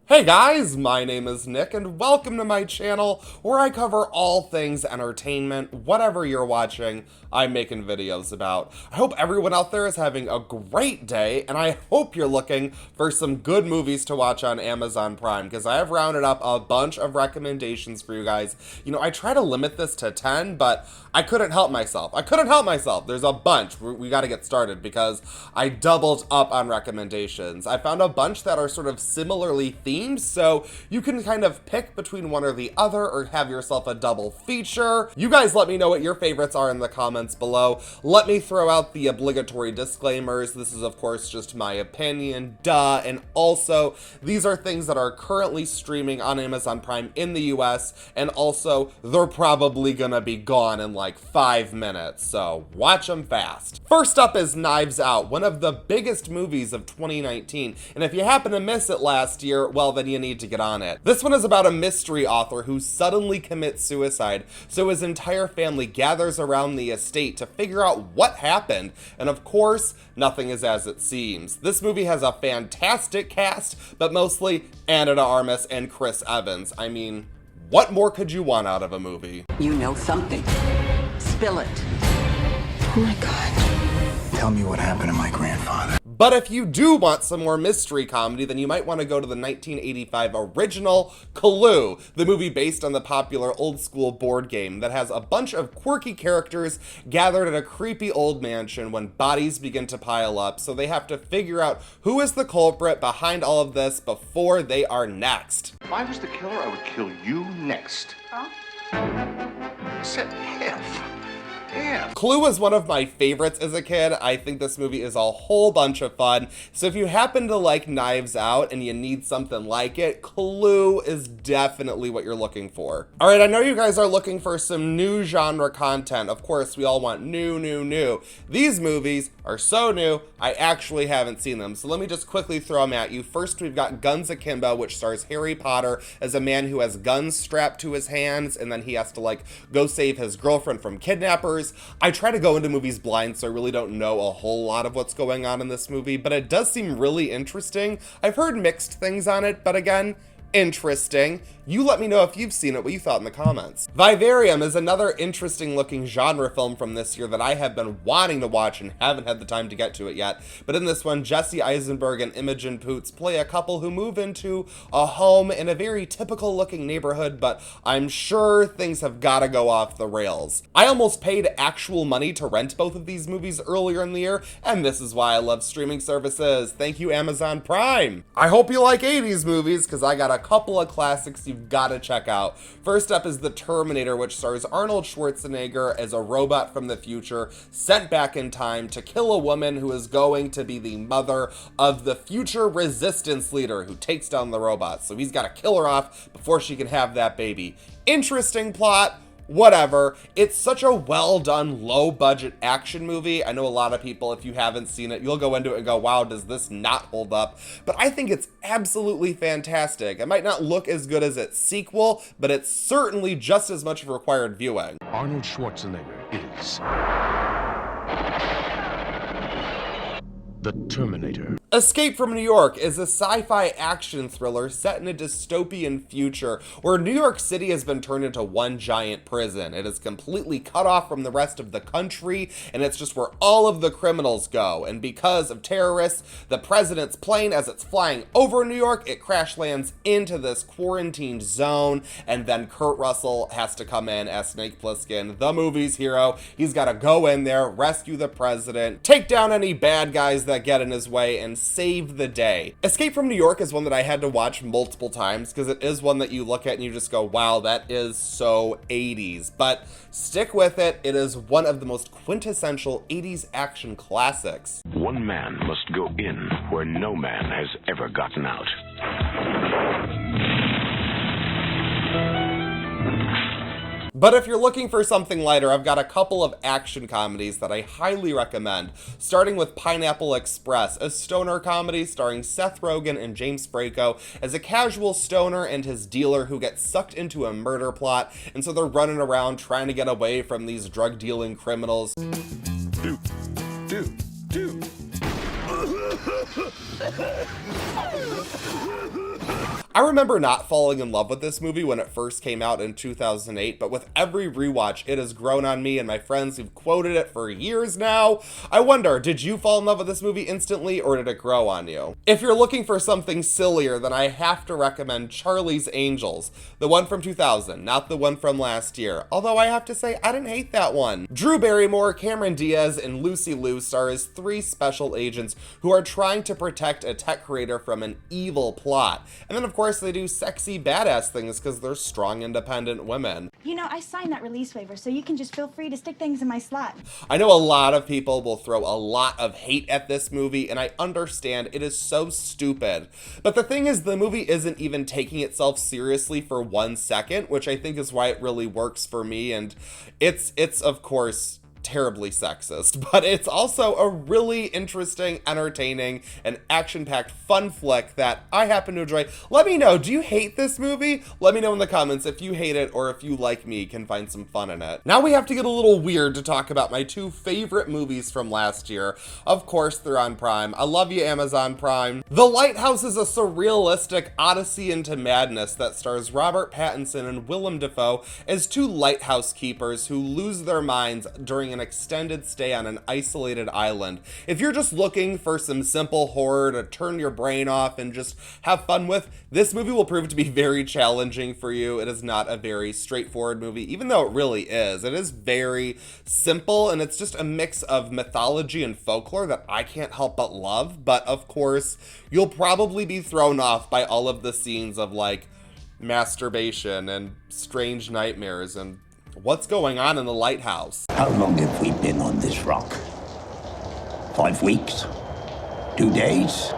Hey guys, my name is Nick and welcome to my channel where I cover all things entertainment. Whatever you're watching, I'm making videos about. I hope everyone out there is having a great day and I hope you're looking for some good movies to watch on Amazon Prime because I have rounded up a bunch of recommendations for you guys. You know, I try to limit this to 10, but I couldn't help myself. There's a bunch. We got to get started because I doubled up on recommendations. I found a bunch that are sort of similarly themed, so you can kind of pick between one or the other or have yourself a double feature. You guys let me know what your favorites are in the comments below. Let me throw out the obligatory disclaimers. This is of course just my opinion, duh, and also these are things that are currently streaming on Amazon Prime in the US, and also they're probably gonna be gone in like 5 minutes, so watch them fast. First up is Knives Out, one of the biggest movies of 2019, and if you happen to miss it last year, well then you need to get on it. This one is about a mystery author who suddenly commits suicide, so his entire family gathers around the estate to figure out what happened, and of course, nothing is as it seems. This movie has a fantastic cast, but mostly Ana de Armas and Chris Evans. I mean, what more could you want out of a movie? You know something. Spill it. Oh my God. Tell me what happened to my grandfather. But if you do want some more mystery comedy, then you might want to go to the 1985 original HULU, the movie based on the popular old school board game that has a bunch of quirky characters gathered at a creepy old mansion when bodies begin to pile up, so they have to figure out who is the culprit behind all of this before they are next. If I was the killer, I would kill you next. Huh? I said if. Yeah. Clue was one of my favorites as a kid. I think this movie is a whole bunch of fun. So if you happen to like Knives Out and you need something like it, Clue is definitely what you're looking for. All right, I know you guys are looking for some new genre content. Of course, we all want new. These movies are so new, I actually haven't seen them. So let me just quickly throw them at you. First, we've got Guns Akimbo, which stars Harry Potter as a man who has guns strapped to his hands, and then he has to like go save his girlfriend from kidnappers. I try to go into movies blind, so I really don't know a whole lot of what's going on in this movie, but it does seem really interesting. I've heard mixed things on it, but again, interesting. You let me know if you've seen it, what you thought in the comments. Vivarium is another interesting looking genre film from this year that I have been wanting to watch and haven't had the time to get to it yet. But in this one, Jesse Eisenberg and Imogen Poots play a couple who move into a home in a very typical looking neighborhood, but I'm sure things have gotta go off the rails. I almost paid actual money to rent both of these movies earlier in the year, and this is why I love streaming services. Thank you, Amazon Prime. I hope you like 80s movies, because I got a couple of classics you've got to check out. First up is The Terminator, which stars Arnold Schwarzenegger as a robot from the future sent back in time to kill a woman who is going to be the mother of the future resistance leader who takes down the robot. So he's got to kill her off before she can have that baby. Interesting plot. Whatever. It's such a well done, low budget action movie. I know a lot of people, if you haven't seen it, you'll go into it and go, wow, does this not hold up? But I think it's absolutely fantastic. It might not look as good as its sequel, but it's certainly just as much required viewing. Arnold Schwarzenegger is the Terminator. Escape from New York is a sci-fi action thriller set in a dystopian future where New York City has been turned into one giant prison. It is completely cut off from the rest of the country, and it's just where all of the criminals go. And because of terrorists, the president's plane, as it's flying over New York, it crash lands into this quarantined zone, and then Kurt Russell has to come in as Snake Plissken, the movie's hero. He's got to go in there, rescue the president, take down any bad guys that get in his way, and save the day. Escape from New York is one that I had to watch multiple times because it is one that you look at and you just go, wow, that is so 80s. But stick with it. It is one of the most quintessential 80s action classics. One man must go in where no man has ever gotten out. But if you're looking for something lighter, I've got a couple of action comedies that I highly recommend, starting with Pineapple Express, a stoner comedy starring Seth Rogen and James Franco as a casual stoner and his dealer who get sucked into a murder plot, and so they're running around trying to get away from these drug-dealing criminals. Dude. I remember not falling in love with this movie when it first came out in 2008, but with every rewatch, it has grown on me and my friends who've quoted it for years now. I wonder, did you fall in love with this movie instantly, or did it grow on you? If you're looking for something sillier, then I have to recommend Charlie's Angels, the one from 2000, not the one from last year. Although I have to say, I didn't hate that one. Drew Barrymore, Cameron Diaz, and Lucy Liu star as three special agents who are trying to protect a tech creator from an evil plot. And then of course they do sexy badass things because they're strong, independent women. You know, I signed that release waiver, so you can just feel free to stick things in my slot. I know a lot of people will throw a lot of hate at this movie, and I understand it is so stupid. But the thing is, the movie isn't even taking itself seriously for 1 second, which I think is why it really works for me, and it's of course terribly sexist, but it's also a really interesting, entertaining, and action-packed fun flick that I happen to enjoy. Let me know, do you hate this movie? Let me know in the comments if you hate it or if you, like me, can find some fun in it. Now we have to get a little weird to talk about my two favorite movies from last year. Of course, they're on Prime. I love you, Amazon Prime. The Lighthouse is a surrealistic odyssey into madness that stars Robert Pattinson and Willem Dafoe as two lighthouse keepers who lose their minds during an extended stay on an isolated island. If you're just looking for some simple horror to turn your brain off and just have fun with, this movie will prove to be very challenging for you. It is not a very straightforward movie, even though it really is. It is very simple, and it's just a mix of mythology and folklore that I can't help but love. But of course, you'll probably be thrown off by all of the scenes of like masturbation and strange nightmares and what's going on in the lighthouse. How long have we been on this rock? 5 weeks? 2 days?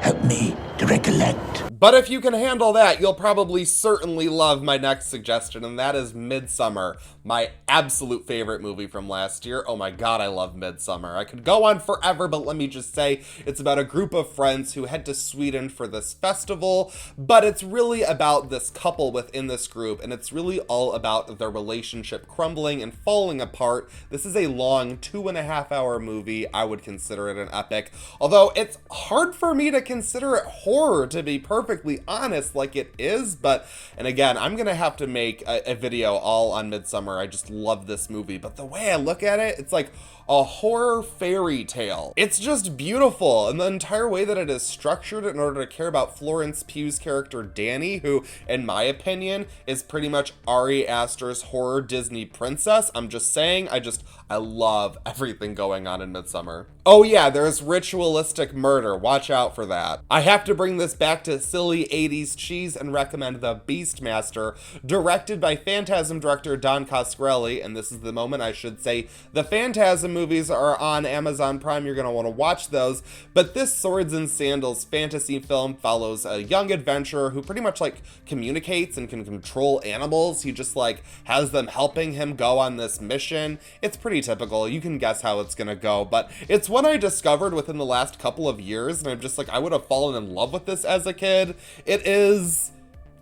Help me to recollect. But if you can handle that, you'll probably certainly love my next suggestion, and that is Midsommar, my absolute favorite movie from last year. Oh my god, I love Midsommar. I could go on forever, but let me just say, it's about a group of friends who head to Sweden for this festival, but it's really about this couple within this group, and it's really all about their relationship crumbling and falling apart. This is a long 2.5-hour movie. I would consider it an epic, although it's hard for me to consider it horror, to be perfectly honest, like it is. But, and again, I'm gonna have to make a video all on Midsommar. I just love this movie, but the way I look at it, it's like a horror fairy tale. It's just beautiful, and the entire way that it is structured in order to care about Florence Pugh's character Danny, who, in my opinion, is pretty much Ari Aster's horror Disney princess. I'm just saying, I love everything going on in Midsommar. Oh yeah, there's ritualistic murder. Watch out for that. I have to bring this back to silly 80s cheese and recommend The Beastmaster, directed by Phantasm director Don Coscarelli, and this is the moment I should say the Phantasm movies are on Amazon Prime. You're going to want to watch those. But this swords and sandals fantasy film follows a young adventurer who pretty much like communicates and can control animals. He just like has them helping him go on this mission. It's pretty typical. You can guess how it's going to go, but it's one I discovered within the last couple of years, and I'm just like, I would have fallen in love with this as a kid. It is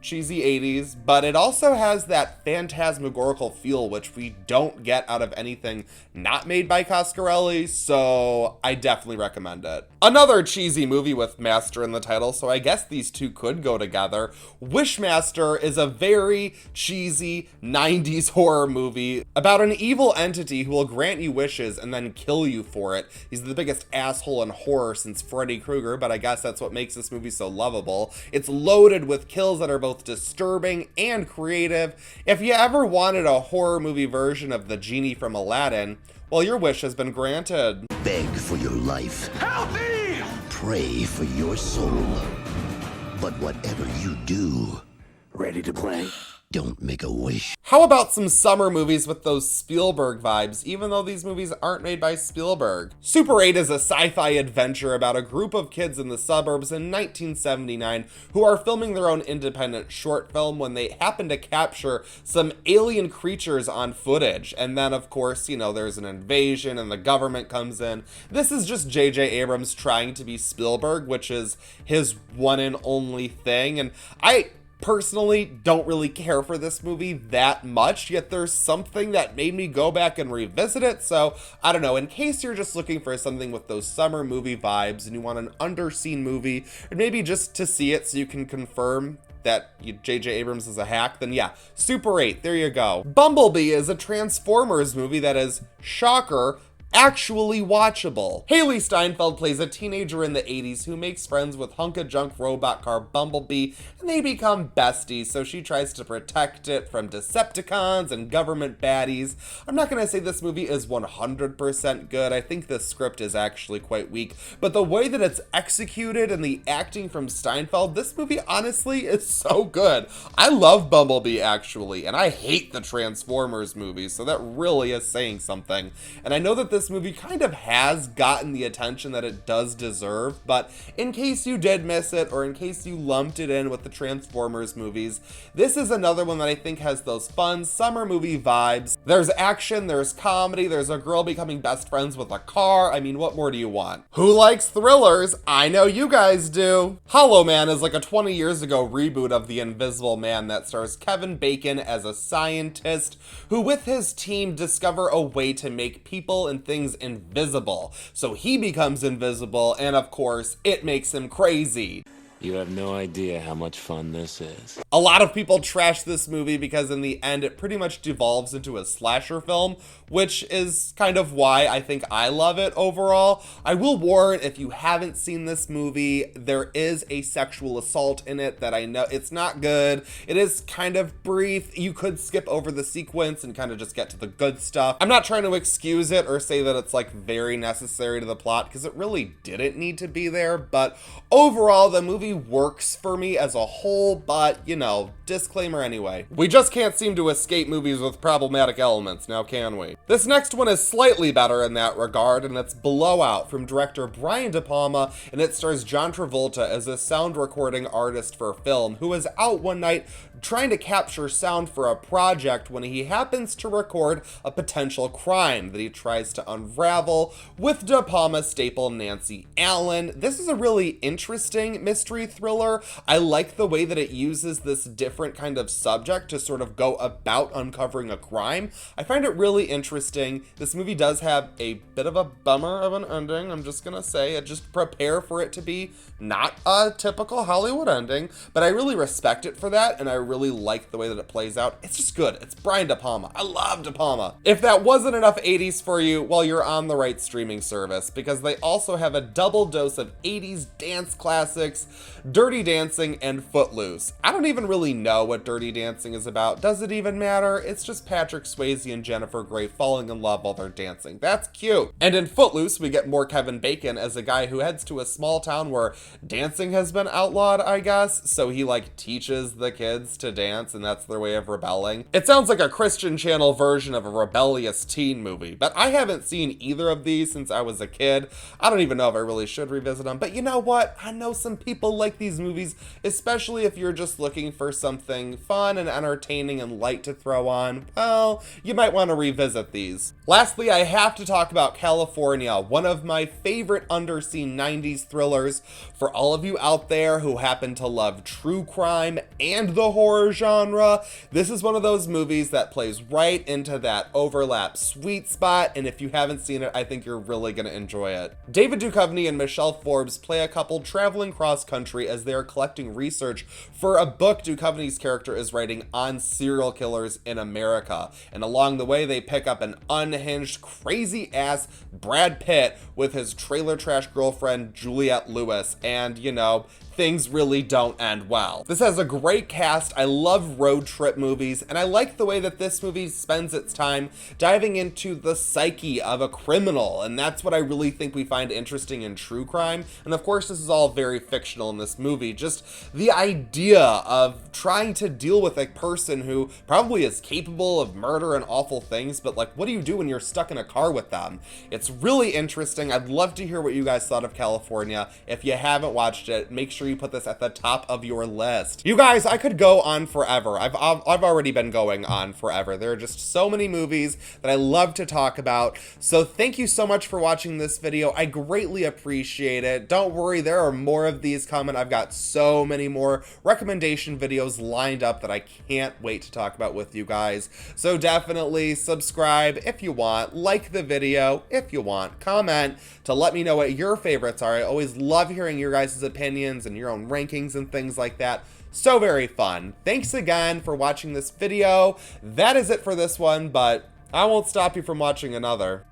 cheesy 80s, but it also has that phantasmagorical feel, which we don't get out of anything not made by Coscarelli, so I definitely recommend it. Another cheesy movie with master in the title, so I guess these two could go together. Wishmaster is a very cheesy 90s horror movie about an evil entity who will grant you wishes and then kill you for it. He's the biggest asshole in horror since Freddy Krueger, but I guess that's what makes this movie so lovable. It's loaded with kills that are both disturbing and creative. If you ever wanted a horror movie version of the genie from Aladdin, well, your wish has been granted. Beg for your life. Help me! Pray for your soul. But whatever you do, Ready to play? don't make a wish. How about some summer movies with those Spielberg vibes, even though these movies aren't made by Spielberg? Super 8 is a sci-fi adventure about a group of kids in the suburbs in 1979 who are filming their own independent short film when they happen to capture some alien creatures on footage. And then, of course, you know, there's an invasion and the government comes in. This is just J.J. Abrams trying to be Spielberg, which is his one and only thing. And I personally don't really care for this movie that much, yet there's something that made me go back and revisit it. So I don't know, in case you're just looking for something with those summer movie vibes and you want an underseen movie, or maybe just to see it so you can confirm that J.J. Abrams is a hack, then yeah, Super 8, there you go. Bumblebee is a Transformers movie that is, shocker, actually watchable. Haley Steinfeld plays a teenager in the 80s who makes friends with hunk-of-junk robot car Bumblebee, and they become besties, so she tries to protect it from Decepticons and government baddies. I'm not gonna say this movie is 100% good. I think the script is actually quite weak, but the way that it's executed and the acting from Steinfeld, this movie honestly is so good. I love Bumblebee actually, and I hate the Transformers movies, so that really is saying something. And I know that this movie kind of has gotten the attention that it does deserve, but in case you did miss it, or in case you lumped it in with the Transformers movies, this is another one that I think has those fun summer movie vibes. There's action, there's comedy, there's a girl becoming best friends with a car. I mean, what more do you want? Who likes thrillers? I know you guys do. Hollow Man is like a 20 years ago reboot of The Invisible Man that stars Kevin Bacon as a scientist who with his team discover a way to make people and things invisible. So he becomes invisible, and of course, it makes him crazy. You have no idea how much fun this is. A lot of people trash this movie because in the end, it pretty much devolves into a slasher film, which is kind of why I think I love it overall. I will warn, if you haven't seen this movie, there is a sexual assault in it that I know it's not good. It is kind of brief. You could skip over the sequence and kind of just get to the good stuff. I'm not trying to excuse it or say that it's like very necessary to the plot because it really didn't need to be there, but overall, the movie works for me as a whole, but you know, disclaimer anyway. We just can't seem to escape movies with problematic elements, now can we? This next one is slightly better in that regard, and it's Blowout from director Brian De Palma, and it stars John Travolta as a sound recording artist for film who is out one night trying to capture sound for a project when he happens to record a potential crime that he tries to unravel with De Palma staple Nancy Allen. This is a really interesting mystery thriller. I like the way that it uses this different kind of subject to sort of go about uncovering a crime. I find it really interesting. This movie does have a bit of a bummer of an ending, I'm just gonna say. Just prepare for it to be not a typical Hollywood ending, but I really respect it for that, and I really like the way that it plays out. It's just good. It's Brian De Palma. I love De Palma. If that wasn't enough 80s for you, well, you're on the right streaming service, because they also have a double dose of 80s dance classics, Dirty Dancing, and Footloose. I don't even really know what Dirty Dancing is about. Does it even matter? It's just Patrick Swayze and Jennifer Grey falling in love while they're dancing. That's cute. And in Footloose, we get more Kevin Bacon as a guy who heads to a small town where dancing has been outlawed, I guess. So he like teaches the kids to dance, and that's their way of rebelling. It sounds like a Christian Channel version of a rebellious teen movie, but I haven't seen either of these since I was a kid. I don't even know if I really should revisit them, but you know what? I know some people like these movies, especially if you're just looking for something fun and entertaining and light to throw on. Well, you might want to revisit these. Lastly, I have to talk about California, one of my favorite underseen 90s thrillers. For all of you out there who happen to love true crime and the horror genre, this is one of those movies that plays right into that overlap sweet spot, and if you haven't seen it, I think you're really gonna enjoy it. David Duchovny and Michelle Forbes play a couple traveling cross country as they are collecting research for a book Duchovny's character is writing on serial killers in America, and along the way they pick up an unhinged, crazy ass Brad Pitt with his trailer trash girlfriend Juliette Lewis, and you know, things really don't end well. This has a great cast. I love road trip movies, and I like the way that this movie spends its time diving into the psyche of a criminal, and that's what I really think we find interesting in true crime. And of course, this is all very fictional in this movie. Just the idea of trying to deal with a person who probably is capable of murder and awful things, but like, what do you do when you're stuck in a car with them? It's really interesting. I'd love to hear what you guys thought of California. If you haven't watched it, make sure you put this at the top of your list. You guys, I could go on forever. I've already been going on forever. There are just so many movies that I love to talk about. So thank you so much for watching this video. I greatly appreciate it. Don't worry, there are more of these coming. I've got so many more recommendation videos lined up that I can't wait to talk about with you guys. So definitely subscribe if you want, like the video if you want, comment to let me know what your favorites are. I always love hearing your guys' opinions and your own rankings and things like that. So very fun. Thanks again for watching this video. That is it for this one, but I won't stop you from watching another.